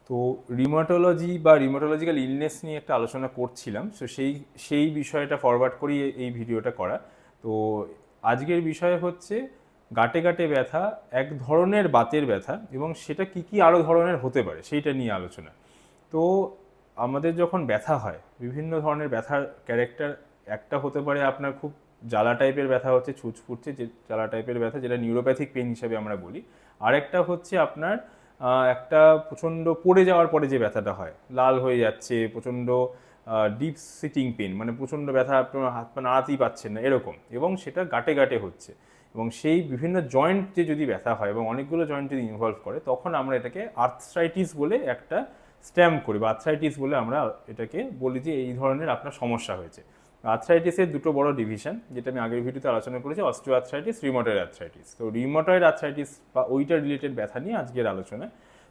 তো রিউমাটোলজি বা rheumatological illness নিয়ে একটা আলোচনা করছিলাম, সো সেই বিষয়টা ফরওয়ার্ড করি এই ভিডিওটা করা। তো আজকের বিষয় হচ্ছে গাঁটে গাঁটে ব্যথা, এক ধরনের বাতের ব্যথা, এবং সেটা কি কি আরও ধরনের হতে পারে সেইটা নিয়ে আলোচনা। তো আমাদের যখন ব্যথা হয়, বিভিন্ন ধরনের ব্যথার ক্যারেক্টার, একটা হতে পারে আপনার খুব জ্বালা টাইপের ব্যথা হচ্ছে, ছুঁচ ফুটছে যে জ্বালা টাইপের ব্যথা, যেটা নিউরোপ্যাথিক পেন হিসেবে আমরা বলি। আরেকটা হচ্ছে আপনার একটা প্রচণ্ড পড়ে যাওয়ার পরে যে ব্যথাটা হয়, লাল হয়ে যাচ্ছে, প্রচণ্ড ডিপ সিটিং পেন, মানে প্রচণ্ড ব্যথা, আপনার হাত পা নাড়াতেই পাচ্ছেন না এরকম, এবং সেটা গাঁটে গাঁটে হচ্ছে। এবং সেই বিভিন্ন জয়েন্টে যদি ব্যথা হয় এবং অনেকগুলো জয়েন্ট যদি ইনভলভ করে, তখন আমরা এটাকে আর্থ্রাইটিস বলে একটা স্ট্যাম্প করি, বা আর্থ্রাইটিস বলে আমরা এটাকে বলি যে এই ধরনের আপনার সমস্যা হয়েছে। আর্থ্রাইটিসের দুটো বড় ডিভিশন, যেটা আমি আগের ভিডিওতে আলোচনা করেছি, অস্টিও আর্থ্রাইটিস, রিউমাটয়েড আর্থ্রাইটিস। তো রিউমাটয়েড আর্থ্রাইটিস বা ওইটা রিলেটেড ব্যথা নিয়ে আজকের আলোচনা।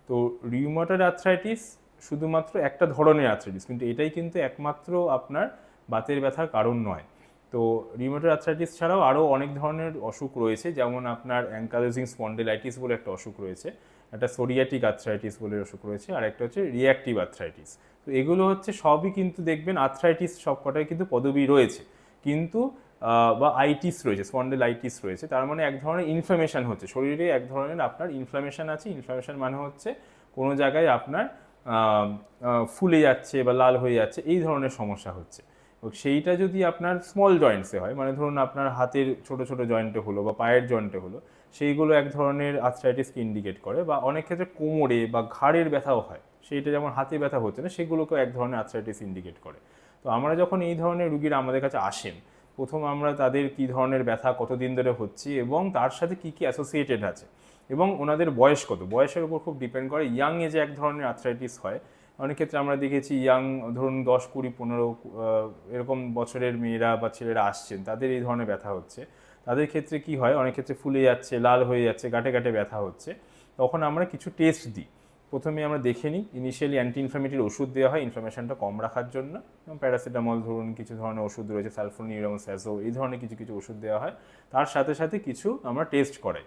তো রিউমাটয়েড আর্থ্রাইটিস শুধুমাত্র একটা ধরনের আর্থ্রাইটিস, কিন্তু এটাই কিন্তু একমাত্র আপনার বাতের ব্যথার কারণ নয়। তো রিউমাটয়েড আর্থ্রাইটিস ছাড়াও আরও অনেক ধরনের অসুখ রয়েছে, যেমন আপনার অ্যাঙ্কালোজিং স্পন্ডিলাইটিস বলে একটা অসুখ রয়েছে, একটা সোরিয়াটিক আর্থ্রাইটিস বলে অসুখ রয়েছে, আর একটা হচ্ছে রিঅ্যাক্টিভ আর্থ্রাইটিস। তো এগুলো হচ্ছে সবই কিন্তু দেখবেন আর্থ্রাইটিস সবকটাই কিন্তু পদবি রয়েছে, কিন্তু বা আইটিস রয়েছে, স্পন্ডিলাইটিস রয়েছে, তার মানে এক ধরনের ইনফ্লামেশন হচ্ছে শরীরে, এক ধরনের আপনার ইনফ্লামেশন আছে। ইনফ্লামেশন মানে হচ্ছে কোনো জায়গায় আপনার ফুলে যাচ্ছে বা লাল হয়ে যাচ্ছে, এই ধরনের সমস্যা হচ্ছে। এবং সেইটা যদি আপনার স্মল জয়েন্টসে হয়, মানে ধরুন আপনার হাতের ছোট ছোট জয়েন্টে হলো বা পায়ের জয়েন্টে হলো, সেইগুলো এক ধরনের আর্থ্রাইটিসকে ইন্ডিকেট করে। বা অনেক ক্ষেত্রে কোমরে বা ঘাড়ের ব্যথাও হয়, সেইটা যেমন হাতে ব্যথা হচ্ছে না, সেগুলোকেও এক ধরনের আর্থ্রাইটিস ইন্ডিকেট করে। তো আমরা যখন এই ধরনের রুগীরা আমাদের কাছে আসেন, প্রথম আমরা তাদের কী ধরনের ব্যথা, কতদিন ধরে হচ্ছে, এবং তার সাথে কী কী অ্যাসোসিয়েটেড আছে, এবং ওনাদের বয়স কত, বয়সের উপর খুব ডিপেন্ড করে। ইয়াং এজে এক ধরনের আর্থ্রাইটিস হয়, অনেক ক্ষেত্রে আমরা দেখেছি ইয়াং, ধরুন 10, 20, 15 এরকম বছরের মেয়েরা বা ছেলেরা আসছেন, তাদের এই ধরনের ব্যথা হচ্ছে। তাদের ক্ষেত্রে কি হয়, অনেক ক্ষেত্রে ফুলে যাচ্ছে, লাল হয়ে যাচ্ছে, গাঁটে গাঁটে ব্যথা হচ্ছে। তখন আমরা কিছু টেস্ট দিই। প্রথমে আমরা দেখে নিই, ইনিশিয়ালি অ্যান্টি ইনফ্লামেটরি ওষুধ দেওয়া হয় ইনফ্লামেশনটা কম রাখার জন্য, এবং প্যারাসিটামল, ধরুন কিছু ধরনের ওষুধ রয়েছে, সালফোনিরাম, স্যাজো, এই ধরনের কিছু কিছু ওষুধ দেওয়া হয়। তার সাথে সাথে কিছু আমরা টেস্ট করাই,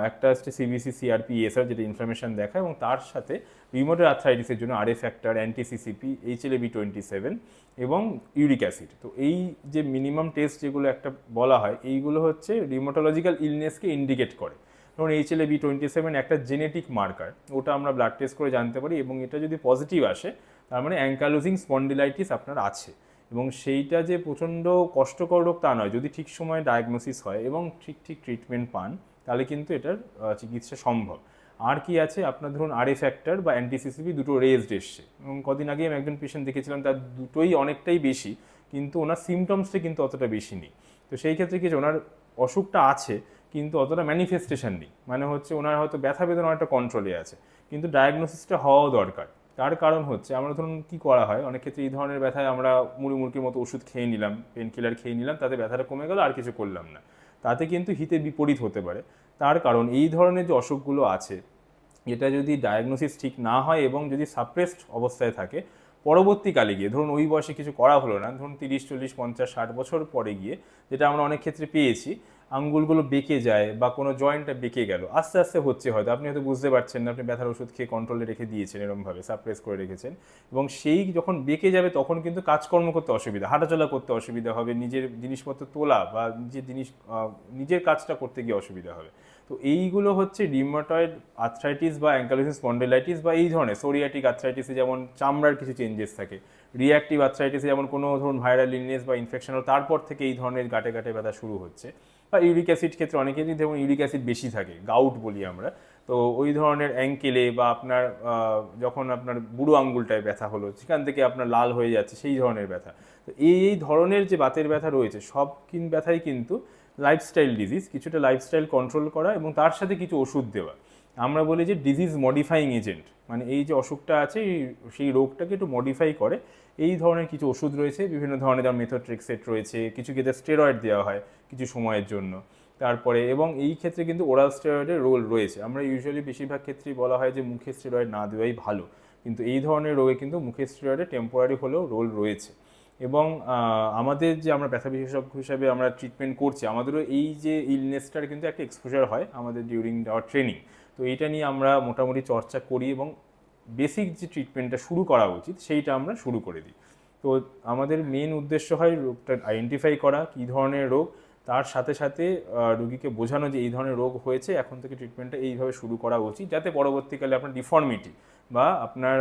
একটা হচ্ছে সিবিসি, সিআরপি, এসআর, যেটা ইনফ্লামেশন দেখায়, এবং তার সাথে রিউমাটয়েড আর্থ্রাইটিসের জন্য RA factor, anti CCP, HLA-B27 এবং ইউরিক অ্যাসিড। তো এই যে মিনিমাম টেস্ট যেগুলো একটা বলা হয়, এইগুলো হচ্ছে রিউমাটোলজিক্যাল ইলনেসকে ইন্ডিকেট করে। ধরুন HLA-B27 একটা জেনেটিক মার্কার, ওটা আমরা ব্লাড টেস্ট করে জানতে পারি, এবং এটা যদি পজিটিভ আসে, তার মানে অ্যাঙ্কালোজিং স্পন্ডিলাইটিস আপনার আছে। এবং সেইটা যে প্রচণ্ড কষ্টকর রোগ তা নয়, যদি ঠিক সময়ে ডায়াগনোসিস হয় এবং ঠিক ঠিক ট্রিটমেন্ট পান, তাহলে কিন্তু এটার চিকিৎসা সম্ভব। আর কি আছে, আপনার ধরুন আরএ ফ্যাক্টর বা অ্যান্টিসিসিপি দুটো রেজড এসছে, এবং কদিন আগে আমি একজন পেশেন্ট দেখেছিলাম, তার দুটোই অনেকটাই বেশি, কিন্তু ওনার সিমটমসটা কিন্তু অতটা বেশি নেই। তো সেই ক্ষেত্রে কি, ওনার অসুখটা আছে কিন্তু অতটা ম্যানিফেস্টেশন নেই, মানে হচ্ছে ওনার হয়তো ব্যথা বেদনা অনেকটা কন্ট্রোলে আছে, কিন্তু ডায়াগনোসিসটা হওয়াও দরকার। তার কারণ হচ্ছে আমরা ধরুন কী করা হয়, অনেক ক্ষেত্রে এই ধরনের ব্যথায় আমরা মুড়ির মতো ওষুধ খেয়ে নিলাম, পেন কিলার খেয়ে নিলাম, তাতে ব্যথাটা কমে গেল, আর কিছু করলাম না, তাতে কিন্তু হিতে বিপরীত হতে পারে। তার কারণ এই ধরনের যে অসুখগুলো আছে, এটা যদি ডায়াগনোসিস ঠিক না হয় এবং যদি সাপ্রেসড অবস্থায় থাকে, পরবর্তীকালে গিয়ে ধরুন ওই বয়সে কিছু করা হলো না, ধরুন 30, 40, 50, 60 বছর পরে গিয়ে, যেটা আমরা অনেক ক্ষেত্রে পেয়েছি, আঙ্গুলগুলো বেঁকে যায় বা কোনো জয়েন্টটা বেঁকে গেল, আস্তে আস্তে হচ্ছে, হয়তো আপনি হয়তো বুঝতে পারছেন না, আপনি ব্যথার ওষুধ খেয়ে কন্ট্রোলে রেখে দিয়েছেন, এরকমভাবে সাপ্রেস করে রেখেছেন, এবং সেই যখন বেঁকে যাবে তখন কিন্তু কাজকর্ম করতে অসুবিধা, হাঁটাচলা করতে অসুবিধা হবে, নিজের জিনিসপত্র তোলা বা নিজের কাজটা করতে গিয়ে অসুবিধা হবে। তো এইগুলো হচ্ছে রিউমাটয়েড আর্থ্রাইটিস বা অ্যাঙ্কালোজিং স্পন্ডিলাইটিস, বা এই ধরনের সোরিয়াটিক আর্থ্রাইটিসে যেমন চামড়ার কিছু চেঞ্জেস থাকে, রিঅ্যাক্টিভ আর্থ্রাইটিসে যেমন কোনো ধরুন ভাইরাল ইলনেস বা ইনফেকশন হলো, তারপর থেকে এই ধরনের গাঁটে গাঁটে ব্যথা শুরু হচ্ছে। বা ইউরিক অ্যাসিড ক্ষেত্রে অনেকেরই যেমন ইউরিক অ্যাসিড বেশি থাকে, গাউট বলি আমরা, তো ওই ধরনের অ্যাঙ্কেলে বা আপনার যখন আপনার বুড়ো আঙ্গুলটায় ব্যথা হলো, সেখান থেকে আপনার লাল হয়ে যাচ্ছে, সেই ধরনের ব্যথা। তো এই ধরনের যে বাতের ব্যথা রয়েছে, সব ব্যথাই কিন্তু লাইফস্টাইল ডিজিজ, কিছুটা লাইফস্টাইল কন্ট্রোল করা এবং তার সাথে কিছু ওষুধ দেওয়া। আমরা বলি যে ডিজিজ মডিফাইং এজেন্ট, মানে এই যে অসুখটা আছে সেই রোগটাকে একটু মডিফাই করে, এই ধরনের কিছু ওষুধ রয়েছে, বিভিন্ন ধরনের, যেমন মেথোট্রেক্সেট রয়েছে, কিছু ক্ষেত্রে স্টেরয়েড দেওয়া হয় কিছু সময়ের জন্য। তারপরে এবং এই ক্ষেত্রে কিন্তু ওরাল স্টেরয়েডের রোল রয়েছে। আমরা ইউজুয়ালি বেশিরভাগ ক্ষেত্রেই বলা হয় যে মুখে স্টেরয়েড না দেওয়াই ভালো, কিন্তু এই ধরনের রোগে কিন্তু মুখে স্টেরয়েডের টেম্পোরারি হলেও রোল রয়েছে। এবং আমাদের যে আমরা ব্যথা বিশেষজ্ঞ হিসাবে আমরা ট্রিটমেন্ট করছি, আমাদেরও এই যে ইলনেসটার কিন্তু একটা এক্সপোজার হয় আমাদের ডিউরিং আওয়ার ট্রেনিং। তো এইটা নিয়ে আমরা মোটামুটি চর্চা করি এবং বেসিক যে ট্রিটমেন্টটা শুরু করা উচিত সেইটা আমরা শুরু করে দিই। তো আমাদের মেন উদ্দেশ্য হয় রোগটা আইডেন্টিফাই করা, কী ধরনের রোগ, তার সাথে সাথে রোগীকে বোঝানো যে এই ধরনের রোগ হয়েছে, এখন থেকে ট্রিটমেন্টটা এইভাবে শুরু করা উচিত, যাতে পরবর্তীকালে আপনার ডিফর্মিটি বা আপনার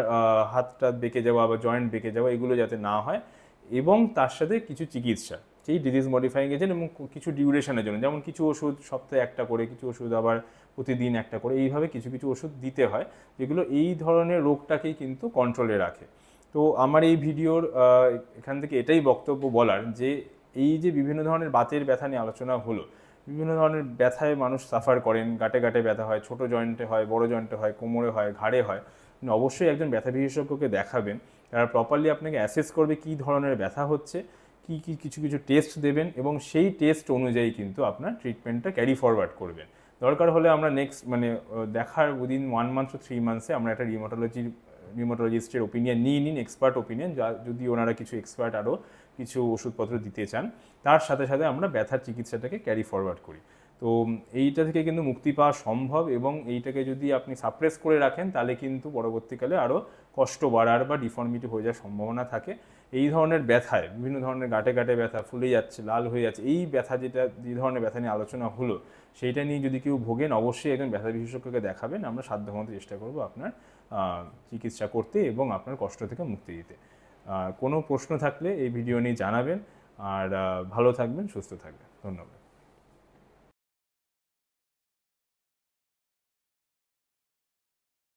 হাতটা বেঁকে যাওয়া বা জয়েন্ট বেঁকে যাওয়া এগুলো যাতে না হয়, এবং তার সাথে কিছু চিকিৎসা সেই ডিজিজ মডিফাইং এজেন্ট এবং কিছু ডিউরেশনের জন্য, যেমন কিছু ওষুধ সপ্তাহে একটা করে, কিছু ওষুধ আবার প্রতিদিন একটা করে, এইভাবে কিছু কিছু ওষুধ দিতে হয় যেগুলো এই ধরনের রোগটাকেই কিন্তু কন্ট্রোলে রাখে। তো আমার এই ভিডিওর এখান থেকে এটাই বক্তব্য বলার যে এই যে বিভিন্ন ধরনের বাতের ব্যথা নিয়ে আলোচনা হলো, বিভিন্ন ধরনের ব্যথায় মানুষ সাফার করেন, গাঁটে গাঁটে ব্যথা হয়, ছোট জয়েন্টে হয়, বড় জয়েন্টে হয়, কোমরে হয়, ঘাড়ে হয়, অবশ্যই একজন ব্যথা বিশেষজ্ঞকে দেখাবেন। তারা প্রপারলি আপনাকে অ্যাসেস করবে কী ধরনের ব্যথা হচ্ছে, কী কী কিছু কিছু টেস্ট দেবেন, এবং সেই টেস্ট অনুযায়ী কিন্তু আপনার ট্রিটমেন্টটা ক্যারি ফরওয়ার্ড করবেন। দরকার হলে আমরা নেক্সট দেখার উইদিন 1 মান্থ টু 3 মান্থসে আমরা একটা রিউমাটোলজিস্টের ওপিনিয়ন নিয়ে নিন, এক্সপার্ট ওপিনিয়ন, যদি ওনারা কিছু এক্সপার্ট আরও কিছু ওষুধপত্র দিতে চান, তার সাথে সাথে আমরা ব্যথার চিকিৎসাটাকে ক্যারি ফরওয়ার্ড করি। তো এইটা থেকে কিন্তু মুক্তি পাওয়া সম্ভব, এবং এইটাকে যদি আপনি সাপ্রেস করে রাখেন তাহলে কিন্তু পরবর্তীকালে আরও কষ্ট বাড়ার বা ডিফর্মিটি হয়ে যাওয়ার সম্ভাবনা থাকে। এই ধরনের ব্যথায়, বিভিন্ন ধরনের গাঁটে গাঁটে ব্যথা, ফুলে যাচ্ছে, লাল হয়ে যাচ্ছে, এই ব্যথা যে ধরনের ব্যথা নিয়ে আলোচনা হলো, সেইটা নিয়ে যদি কেউ ভোগেন অবশ্যই একজন ব্যথা বিশেষজ্ঞকে দেখাবেন। আমরা সাধ্যমতো চেষ্টা করব আপনার চিকিৎসা করতে এবং আপনার কষ্ট থেকে মুক্তি দিতে। কোনো প্রশ্ন থাকলে এই ভিডিও নিয়ে জানাবেন। আর ভালো থাকবেন, সুস্থ থাকবেন। ধন্যবাদ।